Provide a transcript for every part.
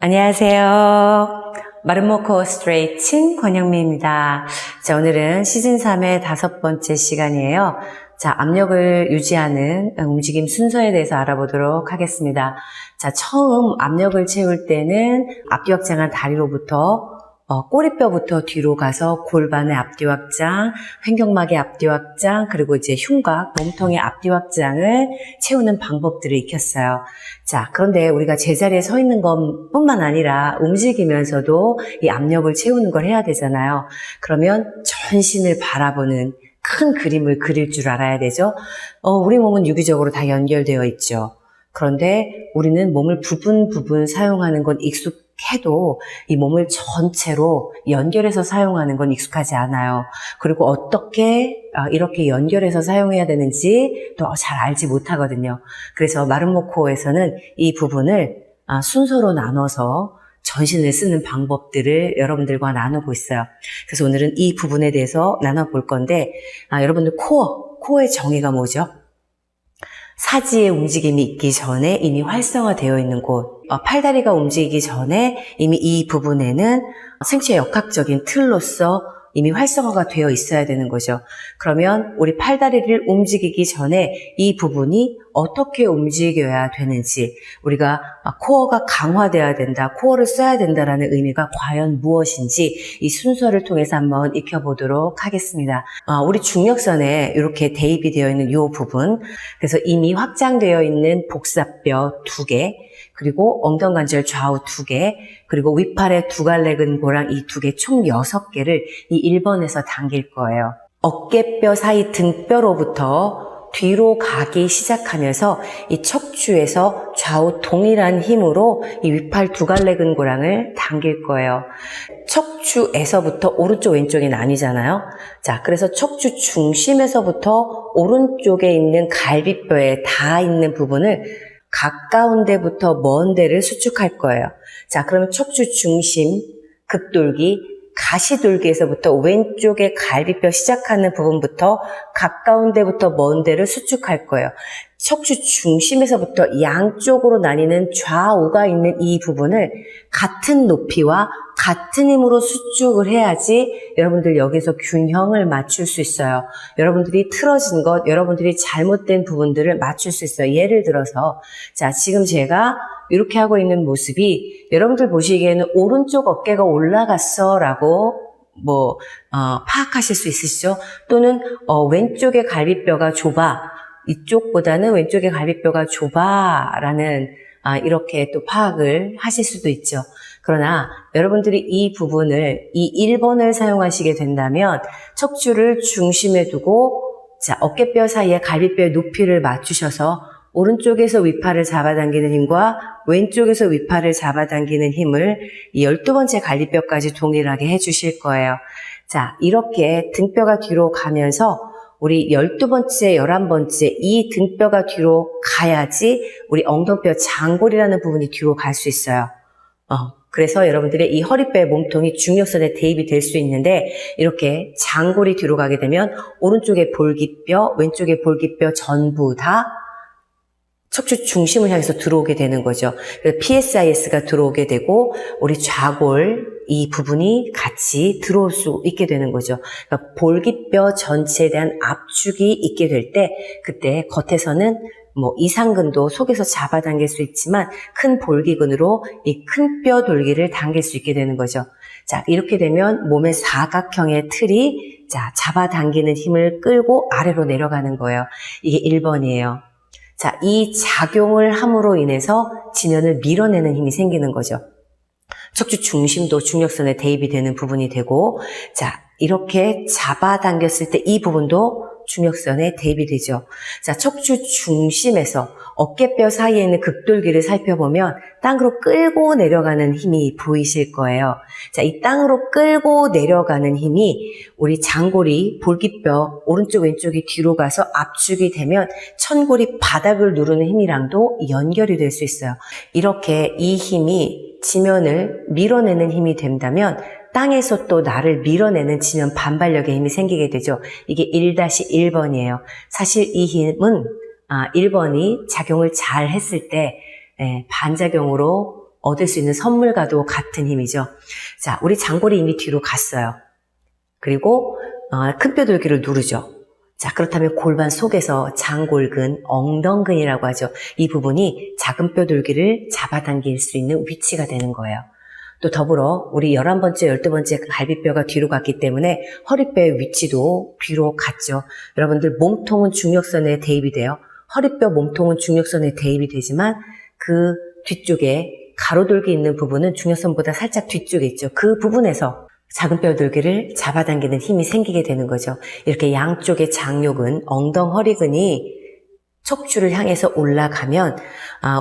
안녕하세요. 마름모코 스트레이칭 권영미입니다. 자, 오늘은 시즌 3의 5번째 시간이에요. 자, 압력을 유지하는 움직임 순서에 대해서 알아보도록 하겠습니다. 자, 처음 압력을 채울 때는 앞뒤 확장한 다리로부터 꼬리뼈부터 뒤로 가서 골반의 앞뒤 확장, 횡격막의 앞뒤 확장, 그리고 이제 흉곽, 몸통의 앞뒤 확장을 채우는 방법들을 익혔어요. 자, 그런데 우리가 제자리에 서 있는 것뿐만 아니라 움직이면서도 이 압력을 채우는 걸 해야 되잖아요. 그러면 전신을 바라보는 큰 그림을 그릴 줄 알아야 되죠. 우리 몸은 유기적으로 다 연결되어 있죠. 그런데 우리는 몸을 부분 사용하는 건 익숙해도 이 몸을 전체로 연결해서 사용하는 건 익숙하지 않아요. 그리고 어떻게 이렇게 연결해서 사용해야 되는지 또 잘 알지 못하거든요. 그래서 마름모코에서는 이 부분을 순서로 나눠서 전신을 쓰는 방법들을 여러분들과 나누고 있어요. 그래서 오늘은 이 부분에 대해서 나눠볼 건데, 여러분들 코어의 정의가 뭐죠? 사지의 움직임이 있기 전에 이미 활성화되어 있는 곳, 팔다리가 움직이기 전에 이미 이 부분에는 생체 역학적인 틀로서 이미 활성화가 되어 있어야 되는 거죠. 그러면 우리 팔다리를 움직이기 전에 이 부분이 어떻게 움직여야 되는지, 우리가 코어가 강화되어야 된다, 코어를 써야 된다라는 의미가 과연 무엇인지 이 순서를 통해서 한번 익혀보도록 하겠습니다. 우리 중력선에 이렇게 대입이 되어 있는 이 부분, 그래서 이미 확장되어 있는 복사뼈 2개, 그리고 엉덩관절 좌우 2개, 그리고 윗팔의 두갈래근고랑 이 2개 총 6개를 이 1번에서 당길 거예요. 어깨뼈 사이 등뼈로부터 뒤로 가기 시작하면서 이 척추에서 좌우 동일한 힘으로 이 윗팔 두갈래근고랑을 당길 거예요. 척추에서부터 오른쪽 왼쪽이 나뉘잖아요. 자, 그래서 척추 중심에서부터 오른쪽에 있는 갈비뼈에 닿아 있는 부분을 가까운 데부터 먼 데를 수축할 거예요. 자, 그러면 척추 중심, 급돌기, 가시돌기에서부터 왼쪽에 갈비뼈 시작하는 부분부터 가까운 데부터 먼 데를 수축할 거예요. 척추 중심에서부터 양쪽으로 나뉘는 좌우가 있는 이 부분을 같은 높이와 같은 힘으로 수축을 해야지 여러분들 여기서 균형을 맞출 수 있어요. 여러분들이 틀어진 것, 여러분들이 잘못된 부분들을 맞출 수 있어요. 예를 들어서, 자, 지금 제가 이렇게 하고 있는 모습이 여러분들 보시기에는 오른쪽 어깨가 올라갔어 라고 파악하실 수 있으시죠? 또는 왼쪽의 갈비뼈가 좁아, 이쪽보다는 왼쪽의 갈비뼈가 좁아 라는 이렇게 또 파악을 하실 수도 있죠. 그러나 여러분들이 이 부분을, 이 1번을 사용하시게 된다면 척추를 중심에 두고, 자, 어깨뼈 사이에 갈비뼈의 높이를 맞추셔서 오른쪽에서 윗팔을 잡아당기는 힘과 왼쪽에서 윗팔을 잡아당기는 힘을 이 12번째 갈비뼈까지 동일하게 해주실 거예요. 자, 이렇게 등뼈가 뒤로 가면서 우리 12번째, 11번째 이 등뼈가 뒤로 가야지 우리 엉덩뼈 장골이라는 부분이 뒤로 갈 수 있어요. 그래서 여러분들의 이 허리뼈의 몸통이 중력선에 대입이 될 수 있는데, 이렇게 장골이 뒤로 가게 되면 오른쪽의 볼기뼈, 왼쪽의 볼기뼈 전부 다 척추 중심을 향해서 들어오게 되는 거죠. 그래서 PSIS가 들어오게 되고 우리 좌골 이 부분이 같이 들어올 수 있게 되는 거죠. 그러니까 볼기뼈 전체에 대한 압축이 있게 될 때, 그때 겉에서는 이상근도 속에서 잡아당길 수 있지만 큰 볼기근으로 이 큰 뼈 돌기를 당길 수 있게 되는 거죠. 자, 이렇게 되면 몸의 사각형의 틀이 잡아당기는 힘을 끌고 아래로 내려가는 거예요. 이게 1번이에요. 자, 이 작용을 함으로 인해서 지면을 밀어내는 힘이 생기는 거죠. 척추 중심도 중력선에 대입이 되는 부분이 되고, 자, 이렇게 잡아당겼을 때 이 부분도 중력선에 대입이 되죠. 자, 척추 중심에서 어깨뼈 사이에 있는 극돌기를 살펴보면 땅으로 끌고 내려가는 힘이 보이실 거예요. 자, 이 땅으로 끌고 내려가는 힘이 우리 장골이 볼기뼈 오른쪽 왼쪽이 뒤로 가서 압축이 되면 천골이 바닥을 누르는 힘이랑도 연결이 될 수 있어요. 이렇게 이 힘이 지면을 밀어내는 힘이 된다면 땅에서 또 나를 밀어내는 지면 반발력의 힘이 생기게 되죠. 이게 1-1번이에요. 사실 이 힘은 1번이 작용을 잘 했을 때 반작용으로 얻을 수 있는 선물과도 같은 힘이죠. 자, 우리 장골이 이미 뒤로 갔어요. 그리고 큰 뼈돌기를 누르죠. 자, 그렇다면 골반 속에서 장골근, 엉덩근이라고 하죠. 이 부분이 작은 뼈돌기를 잡아당길 수 있는 위치가 되는 거예요. 또 더불어 우리 11번째, 12번째 갈비뼈가 뒤로 갔기 때문에 허리뼈의 위치도 뒤로 갔죠. 여러분들 몸통은 중력선에 대입이 돼요. 허리뼈 몸통은 중력선에 대입이 되지만 그 뒤쪽에 가로돌기 있는 부분은 중력선보다 살짝 뒤쪽에 있죠. 그 부분에서 작은 뼈돌기를 잡아당기는 힘이 생기게 되는 거죠. 이렇게 양쪽의 장요근, 엉덩허리근이 척추를 향해서 올라가면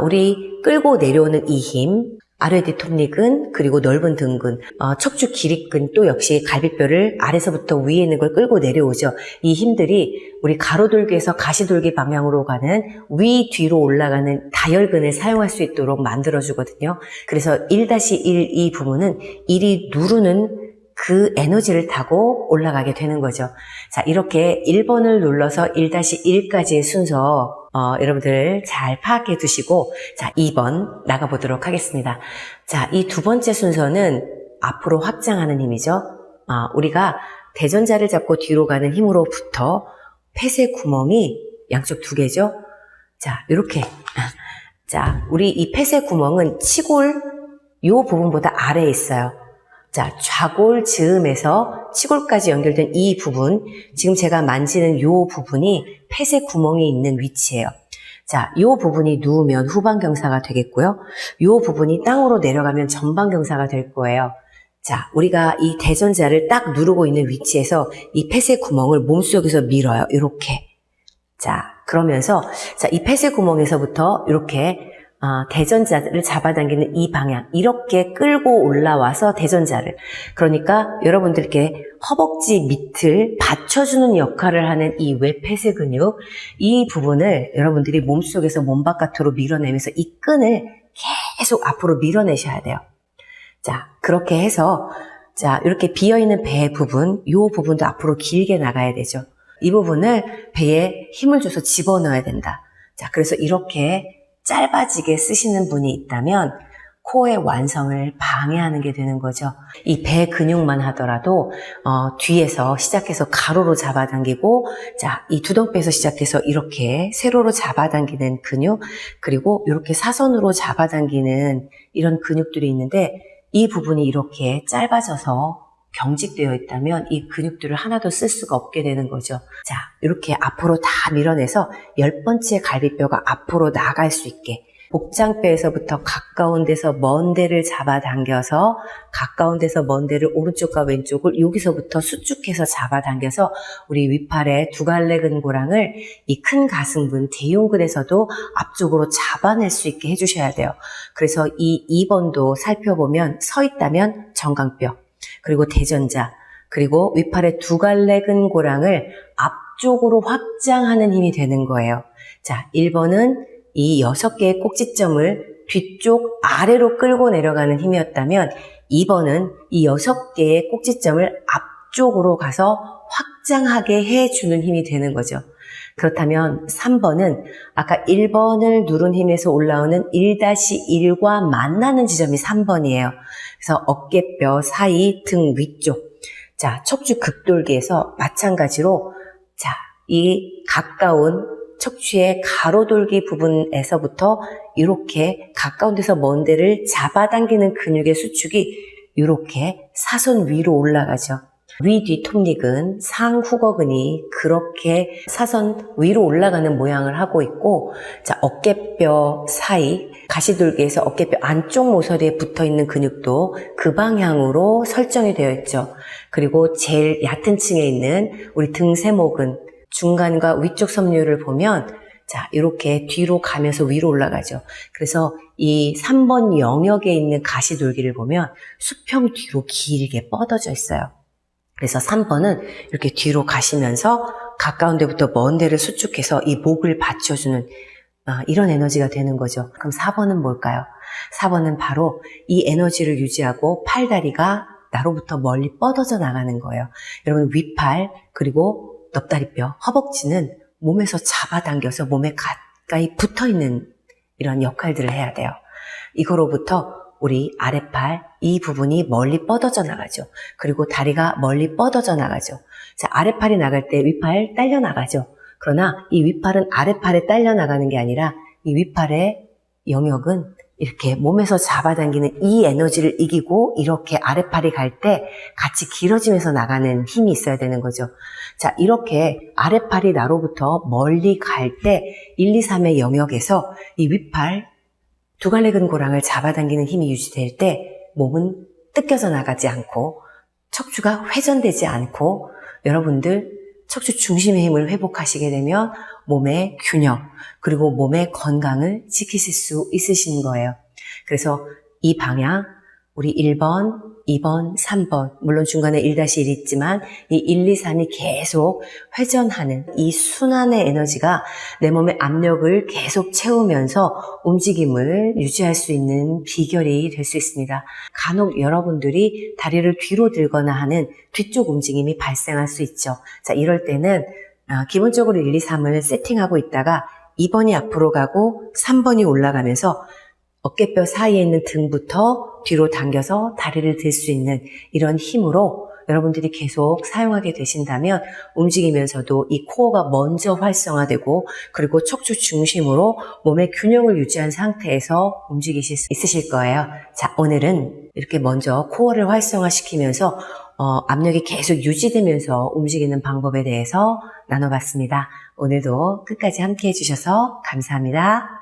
우리 끌고 내려오는 이 힘, 아래뒤 톱니근, 그리고 넓은 등근, 척추 기립근 또 역시 갈비뼈를 아래서부터 위에 있는 걸 끌고 내려오죠. 이 힘들이 우리 가로돌기에서 가시돌기 방향으로 가는 위 뒤로 올라가는 다혈근을 사용할 수 있도록 만들어주거든요. 그래서 1-1 이 부분은 1이 누르는 그 에너지를 타고 올라가게 되는 거죠. 자, 이렇게 1번을 눌러서 1-1까지의 순서 여러분들 잘 파악해 두시고, 자, 2번 나가보도록 하겠습니다. 자, 이 두 번째 순서는 앞으로 확장하는 힘이죠. 우리가 대전자를 잡고 뒤로 가는 힘으로부터 폐쇄 구멍이 양쪽 두 개죠. 자, 이렇게. 자, 우리 이 폐쇄 구멍은 치골 요 부분보다 아래에 있어요. 자, 좌골 즈음에서 치골까지 연결된 이 부분, 지금 제가 만지는 요 부분이 폐쇄 구멍이 있는 위치예요. 자, 요 부분이 누우면 후방경사가 되겠고요. 요 부분이 땅으로 내려가면 전방경사가 될 거예요. 자, 우리가 이 대전자를 딱 누르고 있는 위치에서 이 폐쇄 구멍을 몸속에서 밀어요. 이렇게. 자, 그러면서 자, 이 폐쇄 구멍에서부터 이렇게 대전자를 잡아당기는 이 방향, 이렇게 끌고 올라와서 대전자를, 그러니까 여러분들께 허벅지 밑을 받쳐주는 역할을 하는 이 외폐쇄 근육, 이 부분을 여러분들이 몸속에서 몸 바깥으로 밀어내면서 이 끈을 계속 앞으로 밀어내셔야 돼요. 자, 그렇게 해서 자, 이렇게 비어있는 배 부분, 이 부분도 앞으로 길게 나가야 되죠. 이 부분을 배에 힘을 줘서 집어넣어야 된다. 자, 그래서 이렇게 짧아지게 쓰시는 분이 있다면 코어의 완성을 방해하는 게 되는 거죠. 이 배 근육만 하더라도 뒤에서 시작해서 가로로 잡아당기고, 자, 이 두덩배에서 시작해서 이렇게 세로로 잡아당기는 근육, 그리고 이렇게 사선으로 잡아당기는 이런 근육들이 있는데, 이 부분이 이렇게 짧아져서 경직되어 있다면 이 근육들을 하나도 쓸 수가 없게 되는 거죠. 자, 이렇게 앞으로 다 밀어내서 10번째 갈비뼈가 앞으로 나갈 수 있게, 복장뼈에서부터 가까운 데서 먼 데를 잡아당겨서, 가까운 데서 먼 데를 오른쪽과 왼쪽을 여기서부터 수축해서 잡아당겨서 우리 윗팔의 두갈래근고랑을 이 큰 가슴근 대흉근에서도 앞쪽으로 잡아낼 수 있게 해주셔야 돼요. 그래서 이 2번도 살펴보면 서 있다면 정강뼈, 그리고 대전자, 그리고 윗팔의 두갈래근고랑을 앞쪽으로 확장하는 힘이 되는 거예요. 자, 1번은 이 6개의 꼭지점을 뒤쪽 아래로 끌고 내려가는 힘이었다면 2번은 이 6개의 꼭지점을 앞쪽으로 가서 확장하게 해주는 힘이 되는 거죠. 그렇다면 3번은 아까 1번을 누른 힘에서 올라오는 1-1과 만나는 지점이 3번이에요. 그래서 어깨뼈 사이 등 위쪽, 자, 척추 극돌기에서 마찬가지로, 자, 이 가까운 척추의 가로돌기 부분에서부터 이렇게 가까운 데서 먼 데를 잡아당기는 근육의 수축이 이렇게 사선 위로 올라가죠. 위 뒤 톱니근, 상후거근이 그렇게 사선 위로 올라가는 모양을 하고 있고, 자, 어깨뼈 사이, 가시돌기에서 어깨뼈 안쪽 모서리에 붙어 있는 근육도 그 방향으로 설정이 되어 있죠. 그리고 제일 얕은 층에 있는 우리 등세모근, 중간과 위쪽 섬유를 보면, 자, 이렇게 뒤로 가면서 위로 올라가죠. 그래서 이 3번 영역에 있는 가시돌기를 보면 수평 뒤로 길게 뻗어져 있어요. 그래서 3번은 이렇게 뒤로 가시면서 가까운 데부터 먼 데를 수축해서 이 목을 받쳐주는 이런 에너지가 되는 거죠. 그럼 4번은 뭘까요? 4번은 바로 이 에너지를 유지하고 팔다리가 나로부터 멀리 뻗어져 나가는 거예요. 여러분, 윗팔 그리고 넙다리뼈, 허벅지는 몸에서 잡아당겨서 몸에 가까이 붙어있는 이런 역할들을 해야 돼요. 이거로부터 우리 아랫팔 이 부분이 멀리 뻗어져 나가죠. 그리고 다리가 멀리 뻗어져 나가죠. 자, 아랫팔이 나갈 때 윗팔 딸려 나가죠. 그러나 이 윗팔은 아랫팔에 딸려 나가는 게 아니라 이 윗팔의 영역은 이렇게 몸에서 잡아당기는 이 에너지를 이기고 이렇게 아랫팔이 갈 때 같이 길어지면서 나가는 힘이 있어야 되는 거죠. 자, 이렇게 아랫팔이 나로부터 멀리 갈 때 1, 2, 3의 영역에서 이 윗팔 두 갈래 근고랑을 잡아당기는 힘이 유지될 때 몸은 뜯겨져 나가지 않고 척추가 회전되지 않고 여러분들 척추 중심의 힘을 회복하시게 되면 몸의 균형 그리고 몸의 건강을 지키실 수 있으신 거예요. 그래서 이 방향 우리 1번, 2번, 3번 물론 중간에 1-1 있지만 이 1, 2, 3이 계속 회전하는 이 순환의 에너지가 내 몸의 압력을 계속 채우면서 움직임을 유지할 수 있는 비결이 될 수 있습니다. 간혹 여러분들이 다리를 뒤로 들거나 하는 뒤쪽 움직임이 발생할 수 있죠. 자, 이럴 때는 기본적으로 1, 2, 3을 세팅하고 있다가 2번이 앞으로 가고 3번이 올라가면서 어깨뼈 사이에 있는 등부터 뒤로 당겨서 다리를 들 수 있는 이런 힘으로 여러분들이 계속 사용하게 되신다면 움직이면서도 이 코어가 먼저 활성화되고 그리고 척추 중심으로 몸의 균형을 유지한 상태에서 움직이실 수 있으실 거예요. 자, 오늘은 이렇게 먼저 코어를 활성화시키면서 압력이 계속 유지되면서 움직이는 방법에 대해서 나눠봤습니다. 오늘도 끝까지 함께 해주셔서 감사합니다.